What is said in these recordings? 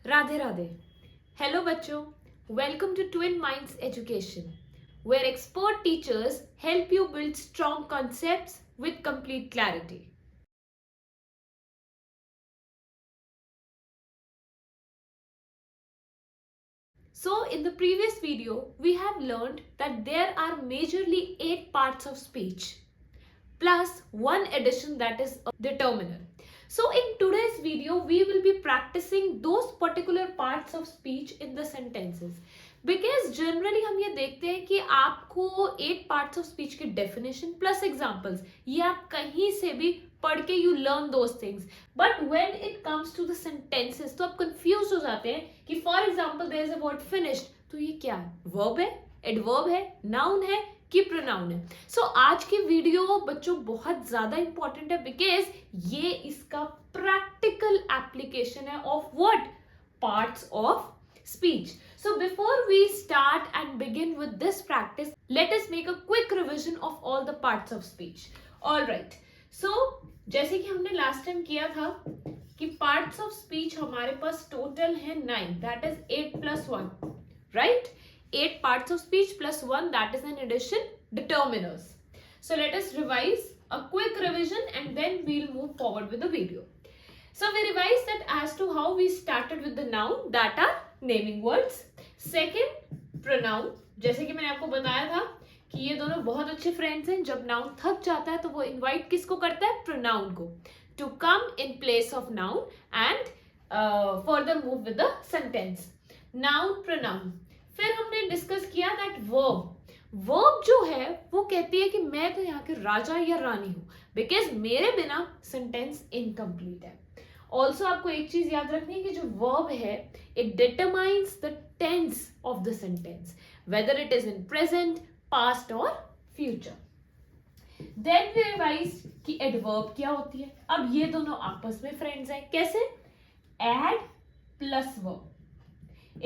Radhe Radhe. Hello बच्चों. Welcome to Twin Minds Education, where expert teachers help you build strong concepts with complete clarity. So in the previous video, we have learned that there are majorly 8 parts of speech, plus one addition, that is a determiner. So in today's video, we will be practicing those particular parts of speech in the sentences. Because generally हम ये देखते हैं कि आपको 8 parts of speech के definition plus examples ये आप कहीं से भी पढ़ के you learn those things. But when it comes to the sentences तो आप confused हो जाते हैं कि for example there is a word finished, तो ये क्या है? Verb है, adverb है, noun है कि प्रोनाउन है. सो आज की वीडियो बच्चों बहुत ज्यादा इंपॉर्टेंट है बिकॉज ये इसका प्रैक्टिकल एप्लीकेशन है of what parts of speech. So before we start and begin with this practice, let us make a quick revision of all the parts of speech. Alright, so जैसे कि हमने last time किया था कि parts of speech हमारे पास total है 9, that is 8 plus 1, right? 8 parts of speech plus 1, that is an addition, determiners. So let us revise a quick revision and then we'll move forward with the video. So we revised that as to how we started with the noun, that are naming words. Second, pronoun. जैसे कि मैंने आपको बताया था कि ये दोनों बहुत अच्छे फ्रेंड्स हैं. जब नाउन थक जाता है तो वो इनवाइट किसको करता है? प्रोनाउन को, to come in place of noun and further move with the sentence. Noun, pronoun. फिर हमने डिस्कस किया दैट वर्ब जो है वो कहती है कि मैं तो यहाँ के राजा या रानी हूं, बिकॉज मेरे बिना सेंटेंस इनकम्प्लीट है. ऑल्सो आपको एक चीज याद रखनी है कि जो वर्ब है it determines the tense of the sentence, whether it is in present, past और फ्यूचर. देन वी रिवाइज कि एडवर्ब क्या होती है. अब ये दोनों आपस में फ्रेंड्स हैं. कैसे? Add plus verb.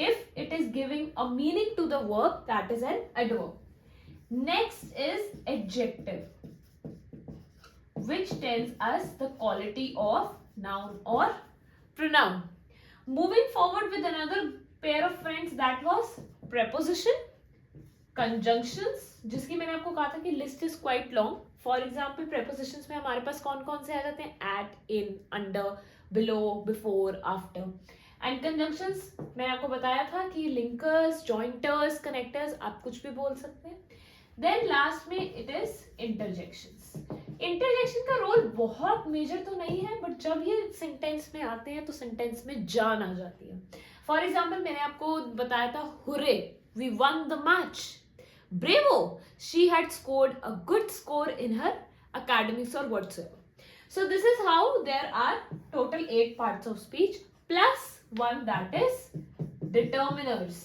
If it is giving a meaning to the verb, that is an adverb. Next is adjective, which tells us the quality of noun or pronoun. Moving forward with another pair of friends, that was preposition, conjunctions, जिसकी मैंने आपको कहा था कि list is quite long. For example, prepositions में हमारे पास कौन कौन से आ जाते हैं? At, in, under, below, before, after. And conjunctions मैंने आपको बताया था कि लिंकर्स, जॉइंटर्स, कनेक्टर्स, आप कुछ भी बोल सकते हैं. देन लास्ट में इट इज इंटरजेक्शंस. इंटरजेक्शन का रोल बहुत मेजर तो नहीं है, बट जब ये सेंटेंस में आते हैं तो सेंटेंस में जान आ जाती है. फॉर एग्जाम्पल मैंने आपको बताया था hurray, we won the match. Bravo, she had scored a good score in her academics or whatsoever. So this is how there are total 8 parts of speech plus one, that is determiners.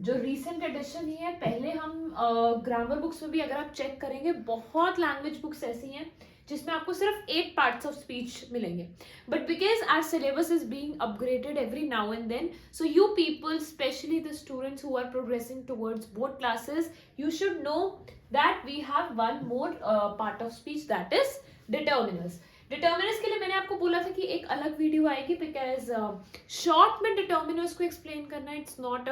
जो recent edition ही है. पहले हम grammar books में भी अगर आप check करेंगे बहुत लैंग्वेज बुक्स ऐसी हैं जिसमें आपको सिर्फ 8 parts of speech मिलेंगे. But because our syllabus is being upgraded every now and then, so you people, especially the students who are progressing towards board classes, you should know that we have one more part of speech, that is determiners. Determiners के लिए मैंने आपको बोला था कि एक अलग video आएगी, बिकॉज शॉर्ट में डिटर्मिनर्स को एक्सप्लेन करना it's not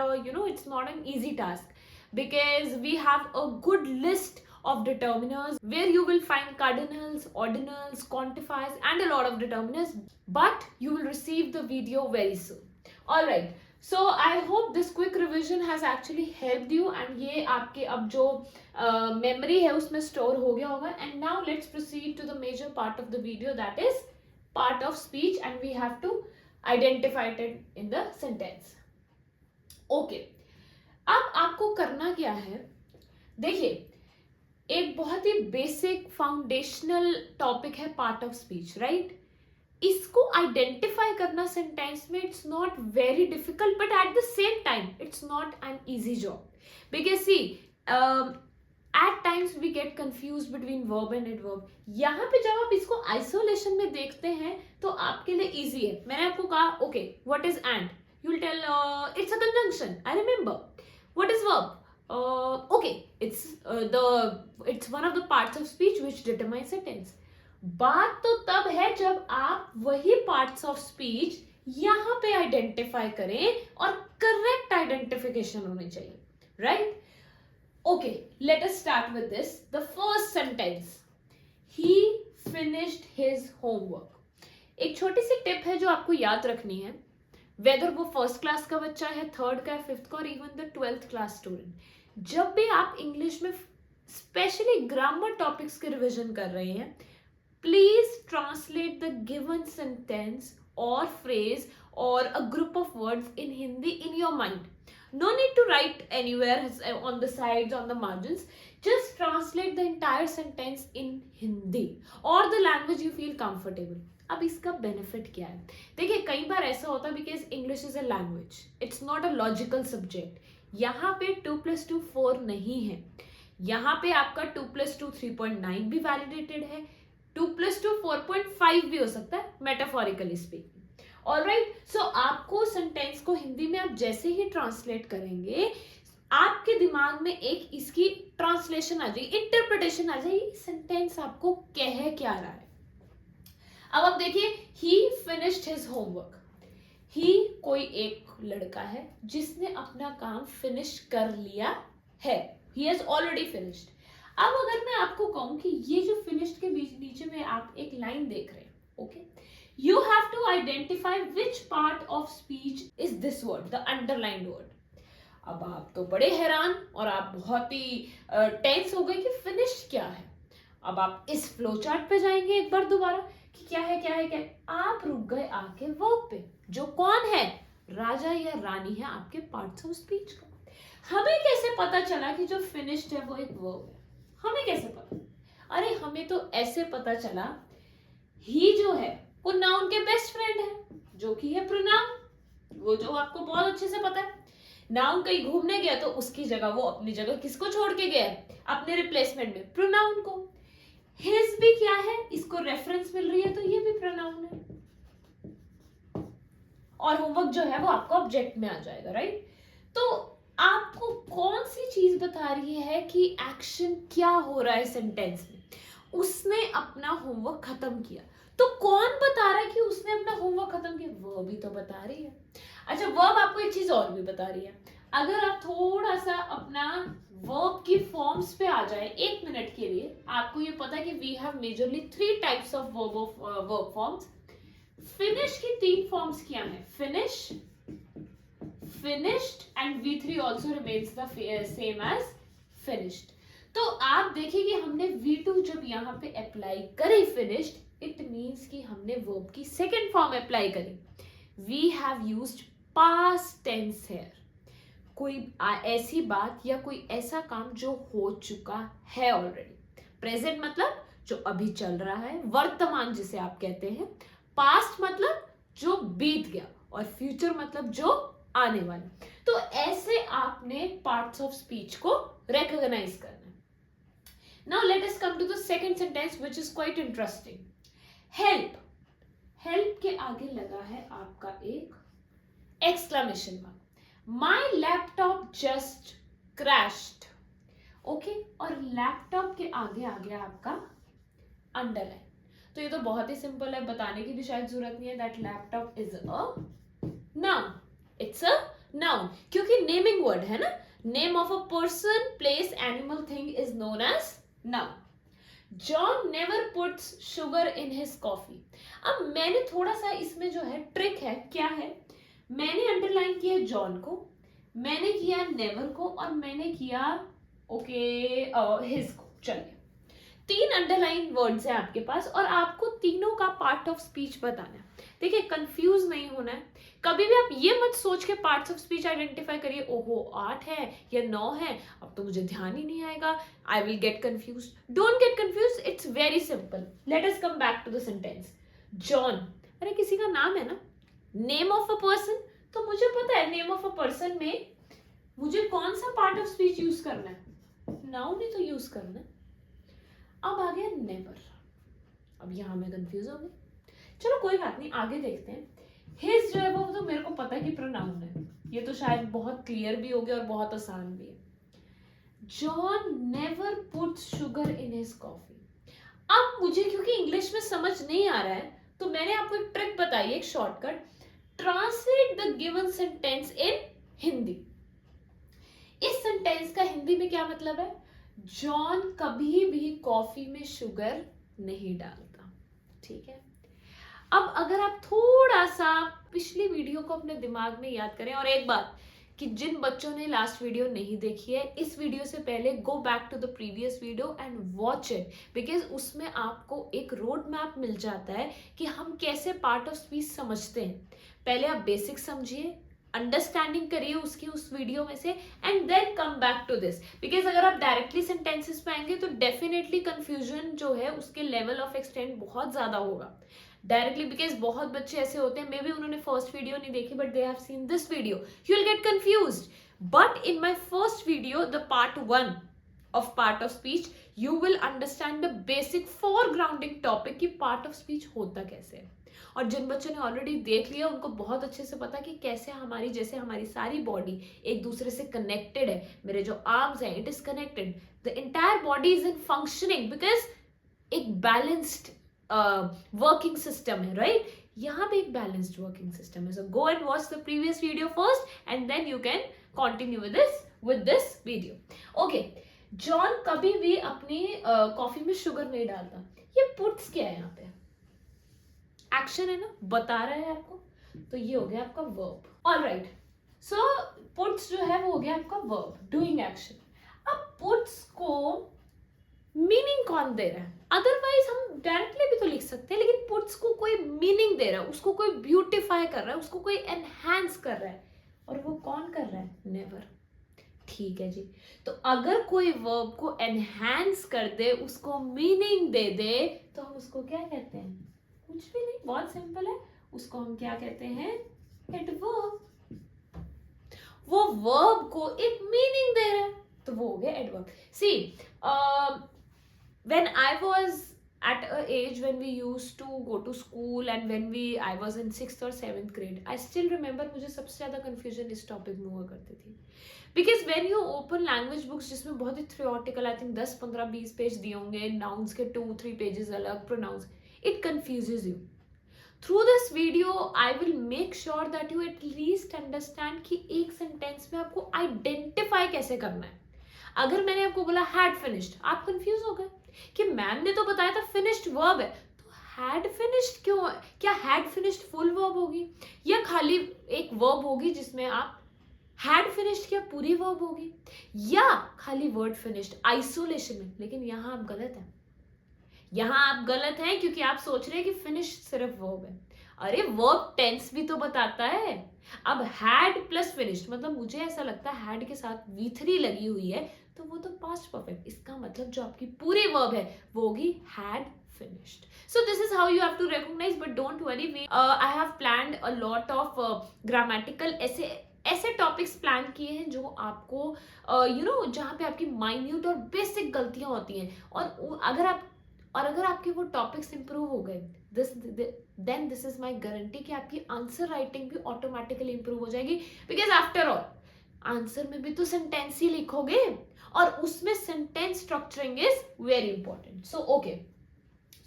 it's not an easy task, because we have a good list of determiners where you will find cardinals, ordinals, quantifiers and a lot of determiners, but you will receive the video very soon. All right, so I hope this quick revision has actually helped you and ये आपके अब जो memory है उसमें store हो गया होगा. And now let's proceed to the major part of the video, that is part of speech, and we have to identify it in the sentence. Okay, अब आपको करना क्या है? देखिए, एक बहुत ही बेसिक फाउंडेशनल टॉपिक है पार्ट ऑफ स्पीच, राइट? इसको आइडेंटिफाई करना सेंटेंस में it's not very difficult, but at the same time it's not an easy job, because see at times we get confuse between verb and adverb. यहाँ पे जब आप इसको isolation में देखते हैं तो आपके लिए इजी है. मैंने आपको कहा okay what is and, you will tell it's a conjunction. I remember. What is verb? Okay, it's one of the parts of speech which determines a tense. बात तो तब है जब आप वही parts of speech यहाँ पे आइडेंटिफाई करें और करेक्ट आइडेंटिफिकेशन होनी चाहिए, right? Okay, let us start with this. The first sentence, he finished his homework. एक छोटी सी टिप है जो आपको याद रखनी है, वेदर वो फर्स्ट क्लास का बच्चा है, थर्ड का, फिफ्थ का और even the 12th class student. जब भी आप इंग्लिश में स्पेशली ग्रामर टॉपिक्स के रिविजन कर रहे हैं, please translate the given sentence or phrase or a group of words in Hindi in your mind. No need to write anywhere on the sides, on the margins. Just translate the entire sentence in Hindi or the language you feel comfortable. अब इसका benefit क्या है? देखिए, कई बार ऐसा होता है because English is a language, it's not a logical subject. यहाँ पे 2+2 4 नहीं है. यहाँ पे आपका 2+2 3.9 भी वैलिडेटेड है, 2+2 4.5 भी हो सकता है, मेटाफोरिकली स्पीकिंग. ऑलराइट, सो आपको सेंटेंस को हिंदी में आप जैसे ही ट्रांसलेट करेंगे, आपके दिमाग में एक इसकी ट्रांसलेशन आ जाएगी, इंटरप्रिटेशन आ जाएगी, सेंटेंस आपको कह क्या रहा है. अब आप देखिए, ही फिनिश्ड हिज होमवर्क. ही कोई एक लड़का है जिसने अपना काम फिनिश कर लिया है, ही हैज ऑलरेडी फिनिश्ड. अब अगर मैं आपको कहूं कि ये जो फिनिश्ड के बीच नीचे में आप एक लाइन देख रहे हैं, okay, you have to identify which part of speech is this word, the underlined word. अब आप तो बड़े हैरान और आप बहुत ही टेंस हो गए कि फिनिश्ड क्या है. अब आप इस फ्लो चार्ट पे जाएंगे एक बार दोबारा कि क्या है क्या है क्या है. आप रुक गए आके वर्ब पे, जो कौन है, राजा या रानी है आपके पार्ट्स ऑफ स्पीच का. हमें कैसे पता चला कि जो फिनिश्ड है वो एक वर्ब है? हमें कैसे पता? अरे हमें तो ऐसे पता चला, ही जो है वो नाउन के बेस्ट फ्रेंड है, जो कि है प्रोनाउन. वो जो आपको बहुत अच्छे से पता है, नाउन कहीं घूमने गया तो उसकी जगह वो अपनी जगह किसको छोड़ के गया है, अपने रिप्लेसमेंट में प्रोनाउन को. हिज भी क्या है, इसको रेफरेंस मिल रही है तो ये भी प्रोनाउन है. और होमवर्क जो है वो आपको ऑब्जेक्ट में आ जाएगा, राइट? तो आपको कौन सी चीज बता रही है कि एक्शन क्या हो रहा है सेंटेंस में? उसने अपना होमवर्क खत्म किया. तो कौन बता रहा है कि उसने अपना होमवर्क खत्म किया? वर्ब भी तो बता रही है. अच्छा, वर्ब आपको एक चीज और भी बता रही है. अगर आप थोड़ा सा अपना वर्ब की फॉर्म्स पे आ जाए 1 मिनट के लिए, आपको ये पता है कि we have majorly 3 types of verb forms. Finish की 3 फॉर्म्स क्या है? Finish, finished and V3 also remains the same as finished. तो आप देखिए कि हमने V2 जब यहाँ पे अप्लाई करी finished, it means कि हमने verb की सेकेंड फॉर्म अप्लाई करी. We have used past tense here. कोई ऐसी बात या कोई ऐसा काम जो हो चुका है ऑलरेडी. प्रेजेंट मतलब जो अभी चल रहा है, वर्तमान जिसे आप कहते हैं. पास्ट मतलब जो बीत गया, और फ्यूचर मतलब जो आने वाला. तो ऐसे आपने पार्ट्स ऑफ स्पीच को रिकॉग्नाइज करना है. Now let us come to the second sentence which is quite interesting. Help. Help के आगे लगा है आपका एक exclamation mark. My laptop just crashed. Okay, और लैपटॉप के आगे आ गया आपका अंडरलाइन. तो ये तो बहुत ही सिंपल है, बताने की भी शायद जरूरत नहीं है that laptop is a noun. It's a noun क्योंकि नेमिंग वर्ड है ना. Name of a person, place, animal, thing is known as noun. John never puts sugar in his coffee. अब मैंने थोड़ा सा इसमें जो है ट्रिक है, क्या है, मैंने अंडरलाइन किया जॉन को, मैंने किया नेवर को, और मैंने किया हिज को. चलिए, 3 अंडरलाइन वर्ड्स हैं आपके पास और आपको तीनों का पार्ट ऑफ स्पीच बताना है. देखिए, कंफ्यूज नहीं होना है. कभी भी आप ये मत सोच के पार्ट्स ऑफ स्पीच आइडेंटिफाई करिए, ओहो 8 है या 9 है, अब तो मुझे ध्यान ही नहीं आएगा, I will get confuse. Don't get confuse, it's very simple. Let us come back to the sentence. John, अरे किसी का नाम है ना. नेम ऑफ अ पर्सन, तो मुझे पता है नेम ऑफ अ पर्सन में मुझे कौन सा पार्ट ऑफ स्पीच यूज करना है, नाउन ही तो यूज करना है. अब आ गया नेवर. अब यहां मैं कंफ्यूज हो गई. चलो कोई बात नहीं, आगे देखते हैं. हिज जो है वो तो मेरे को पता है कि प्रोनाउन है, ये तो शायद बहुत क्लियर भी हो गया और बहुत आसान भी है. John never puts sugar in his coffee. अब मुझे क्योंकि इंग्लिश में समझ नहीं आ रहा है तो मैंने आपको एक ट्रिक बताई, एक shortcut. Translate complete the given sentence in Hindi. इस सेंटेंस का हिंदी में क्या मतलब है? जॉन कभी भी कॉफी में शुगर नहीं डालता। ठीक है, अब अगर आप थोड़ा सा पिछली वीडियो को अपने दिमाग में याद करें, और एक बात कि जिन बच्चों ने लास्ट वीडियो नहीं देखी है, इस वीडियो से पहले go back to the previous video and watch it, because उसमें आपको एक रोड मैप मिल जाता है कि हम कैसे पार्ट ऑफ स्पीच समझते हैं। पहले आप बेसिक समझिए, अंडरस्टैंडिंग करिए उसकी उस वीडियो में से, and then come back to this, because अगर आप डायरेक्टली सेंटेंसेस पे आएंगे तो डेफिनेटली कंफ्यूजन जो है उसके लेवल ऑफ एक्सटेंट बहुत ज्यादा होगा डायरेक्टली, बिकॉज बहुत बच्चे ऐसे होते हैं, मे बी उन्होंने फर्स्ट वीडियो नहीं देखी but they have seen this video, you will get confused. But in my first video, the part 1 of part of speech, you will understand the basic foregrounding topic कि part of speech होता कैसे है। और जिन बच्चों ने already देख लिया उनको बहुत अच्छे से पता कि कैसे हमारी, जैसे हमारी सारी बॉडी एक दूसरे से कनेक्टेड है, मेरे जो आर्म्स हैं it is connected, the entire body is in functioning because एक बैलेंस्ड वर्किंग सिस्टम है, राइट? यहाँ पे एक बैलेंस्ड वर्किंग सिस्टम है। So go and watch the previous video first and then you can continue with this video. Okay, John कभी भी अपनी coffee में शुगर नहीं डालता। ये पुट्स क्या है? यहाँ पे एक्शन है ना, बता रहा है आपको, तो ये हो गया आपका वर्ब। ऑलराइट, सो पुट्स जो है वो हो गया आपका वर्ब, डूइंग एक्शन। अब पुट्स को मीनिंग कौन दे रहा है? अदरवाइज हम डायरेक्टली भी तो लिख सकते हैं, लेकिन पुट्स को कोई मीनिंग दे रहा है, उसको कोई ब्यूटिफाई कर रहा है, उसको कोई एनहांस कर रहा है, और वो कौन कर रहा है? नेवर। ठीक है जी, तो अगर कोई वर्ब को एनहांस कर दे, उसको मीनिंग दे दे, तो हम उसको क्या कहते हैं? कुछ भी नहीं, बहुत सिंपल है, उसको हम क्या कहते हैं? एडवर्ब। वो वर्ब को एक मीनिंग दे रहा है, तो वो हो गया adverb. See, when I was at a age when we used to go to school and when I was in 6th or 7th grade, I still remember मुझे सबसे ज़्यादा confusion इस topic में हुआ करती थी, because when you open language books जिसमें बहुत ही theoretical, I think 10, 15, 20 पेज दिए होंगे, nouns के 2-3 pages अलग, pronouns, it confuses you. Through this video, I will make sure that you at least understand कि एक sentence में आपको identify कैसे करना है। अगर मैंने आपको बोला had finished, आप कंफ्यूज हो गए कि मैम ने तो बताया था finished verb है, तो had finished क्यों है? क्या had finished full verb होगी, या खाली एक verb होगी जिसमें आप had finished, क्या पूरी verb होगी, या खाली word finished isolation में? लेकिन यहाँ आप गलत हैं, यहाँ आप गलत हैं क्योंकि आप सोच रहे हैं कि finished सिर्फ verb है। अरे verb tense भी तो बताता है। अब had plus finished मतलब मुझे ऐसा लगता है had के साथ V3 लगी हुई है, तो वो तो past perfect, इसका मतलब जो आपकी पूरी verb है वो होगी had finished. So this is how you have to recognize, but don't worry, I have planned a lot of grammatical ऐसे टॉपिक्स प्लान किए हैं जो आपको जहाँ पे आपकी माइन्यूट और बेसिक गलतियां होती हैं, और अगर आपके वो टॉपिक्स इंप्रूव हो गए, then this is my guarantee कि आपकी आंसर राइटिंग भी ऑटोमेटिकली इंप्रूव हो जाएगी, बिकॉज आफ्टर ऑल आंसर में भी तो सेंटेंस ही लिखोगे, और उसमें sentence structuring is very important. So okay,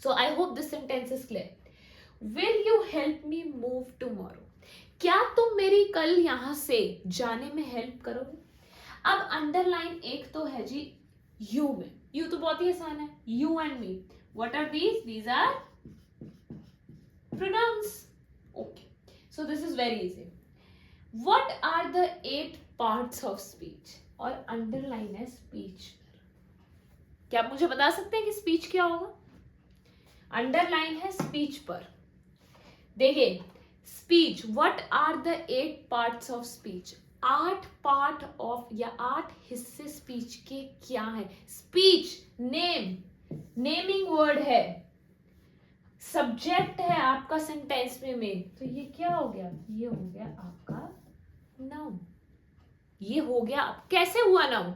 so I hope this sentence is clear. Will you help me move tomorrow? क्या तुम मेरी कल यहां से जाने में हेल्प करोगे? अब अंडरलाइन एक तो है जी यू में, यू तो बहुत ही आसान है, you and me, what are these are pronouns. Okay, so this is very easy. What are the 8 parts of speech? और underline है speech। क्या आप मुझे बता सकते हैं कि speech क्या होगा? underline है speech पर। देखिए speech, what are the 8 parts of speech? 8 part of या 8 हिस्से स्पीच के क्या है? स्पीच नेम, नेमिंग वर्ड है, सब्जेक्ट है आपका सेंटेंस में मेन, तो ये क्या हो गया? ये हो गया आपका नाउन। ये हो गया, कैसे हुआ नाउन?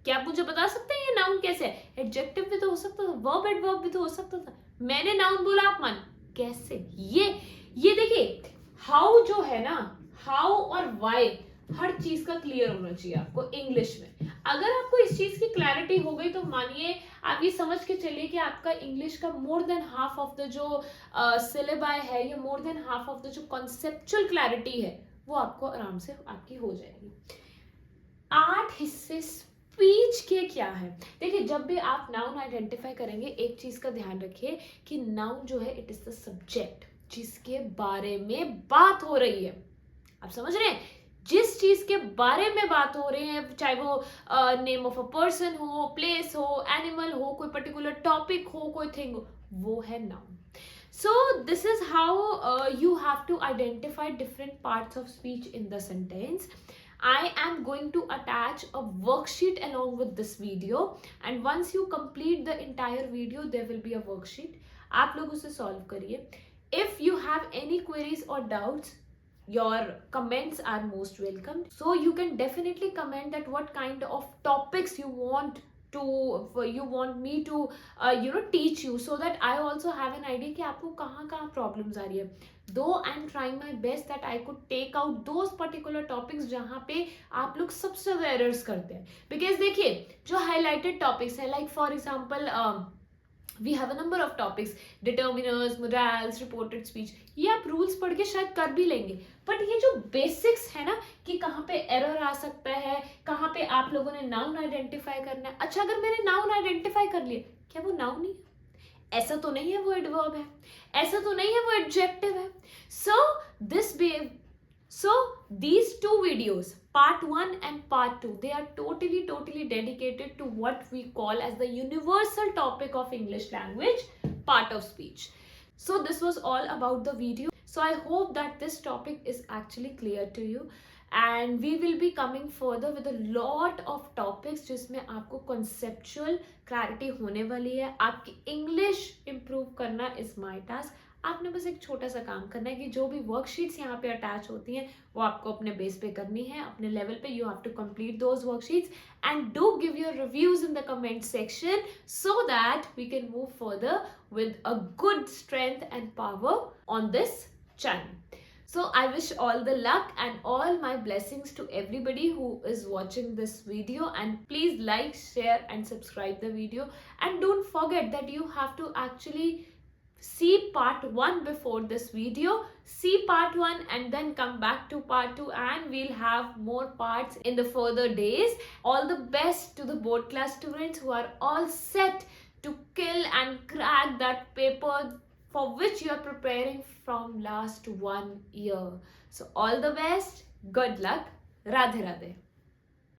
क्या आप मुझे बता सकते हैं ये नाउन कैसे है? एडजेक्टिव भी तो हो सकता था, वर्ब एडवर्ब भी तो हो सकता था, मैंने नाउन बोला आप मान, कैसे? ये देखिए हाउ जो है ना, हाउ और वाई हर चीज का क्लियर होना चाहिए आपको इंग्लिश में। अगर आपको इस चीज की क्लैरिटी हो गई तो मानिए आप ये समझ के चलिए कि आपका इंग्लिश का more than half of the जो सिलेबाई है, या more than half of the जो कॉन्सेप्चुअल क्लैरिटी है वो आपको आराम से आपकी हो जाएगी। 8 हिस्से स्पीच के क्या है? देखिए, जब भी आप नाउन आइडेंटिफाई करेंगे, एक चीज का ध्यान रखिए कि नाउन जो है इट इज द सब्जेक्ट जिसके बारे में बात हो रही है। आप समझ रहे हैं? जिस चीज के बारे में बात हो रही है, चाहे वो नेम ऑफ अ पर्सन हो, प्लेस हो, एनिमल हो, कोई पर्टिकुलर टॉपिक हो, कोई थिंग हो, वो है noun. So this is how you have to identify different parts of speech in the sentence. I am going to attach a worksheet along with this video, and once you complete the entire video there will be a worksheet. आप लोग उसे solve करिए. If you have any queries or doubts, your comments are most welcome. So you can definitely comment that what kind of topics you want me to teach you, so that I also have an idea कि आपको कहाँ कहाँ problems आ रही है. Though I'm trying my best that I could take out those particular topics जहाँ पे आप लोग सबसे ज़्यादा errors करते हैं. Because देखिए, जो highlighted topics है, like for example we have a number of topics, determiners, morals, reported speech, ये आप रूल्स पढ़ के शायद कर भी लेंगे, बट ये जो बेसिक्स है ना कि कहाँ पे एरर आ सकता है, कहाँ पे आप लोगों ने नाउन आइडेंटिफाई करना है. अच्छा, अगर मैंने नाउन आइडेंटिफाई कर लिया, क्या वो नाउन नहीं है? ऐसा तो नहीं है वो एडवर्ब है, ऐसा तो नहीं है वो एडजेक्टिव है. So these two videos, part 1 and part 2, they are totally dedicated to what we call as the universal topic of English language, part of speech. So this was all about the video. So I hope that this topic is actually clear to you, and we will be coming further with a lot of topics जिसमें आपको conceptual clarity होने वाली है. आपकी English improve करना is my task. आपने बस एक छोटा सा काम करना है कि जो भी वर्कशीट्स यहाँ पे अटैच होती हैं वो आपको अपने बेस पे करनी है, अपने लेवल पे. You have to complete those worksheets and do give your reviews in the comment section so that we can move further with a good strength and power on this channel. So I wish all the luck and all my blessings to everybody who is watching this video, and please like, share and subscribe the video, and don't forget that you have to actually see part 1 before this video. See part 1 and then come back to part 2, and we'll have more parts in the further days. All the best to the board class students who are all set to kill and crack that paper for which you are preparing from last 1 year. So all the best, good luck, Radhe Radhe.